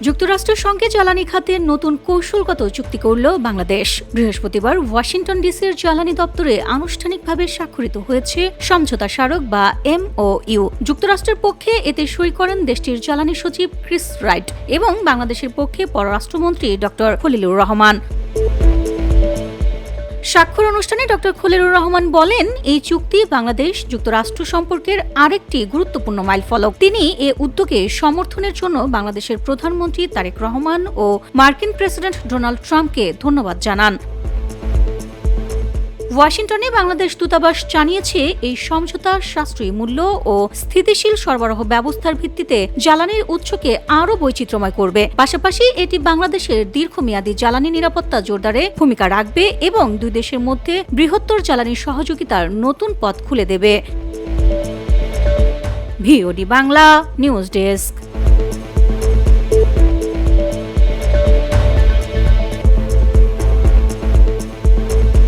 যুক্তরাষ্ট্রের সঙ্গে জ্বালানি খাতে নতুন কৌশলগত চুক্তি করল বাংলাদেশ। বৃহস্পতিবার ওয়াশিংটন ডিসির জ্বালানি দপ্তরে আনুষ্ঠানিকভাবে স্বাক্ষরিত হয়েছে সমঝোতা স্মারক বা MOU। যুক্তরাষ্ট্রের পক্ষে এতে সই করেন দেশটির জ্বালানি সচিব ক্রিস রাইট এবং বাংলাদেশের পক্ষে পররাষ্ট্রমন্ত্রী ডক্টর খলিলুর রহমান। স্বাক্ষর অনুষ্ঠানে ডক্টর খলিলুর রহমান বলেন, এই চুক্তি বাংলাদেশ যুক্তরাষ্ট্র সম্পর্কের আরেকটি গুরুত্বপূর্ণ মাইলফলক। তিনি এ উদ্যোগে সমর্থনের জন্য বাংলাদেশের প্রধানমন্ত্রী তারেক রহমান ও মার্কিন প্রেসিডেন্ট ডোনাল্ড ট্রাম্পকে ধন্যবাদ জানান। ওয়াশিংটনে বাংলাদেশ দূতাবাস জানিয়েছে, এই সমঝোতা সাশ্রয়ী মূল্য ও স্থিতিশীল সরবরাহ ব্যবস্থার ভিত্তিতে জ্বালানির উৎসকে আরও বৈচিত্র্যময় করবে। পাশাপাশি এটি বাংলাদেশের দীর্ঘমেয়াদী জ্বালানি নিরাপত্তা জোরদারে ভূমিকা রাখবে এবং দুই দেশের মধ্যে বৃহত্তর জ্বালানি সহযোগিতার নতুন পথ খুলে দেবে। VOD Bangla news desk.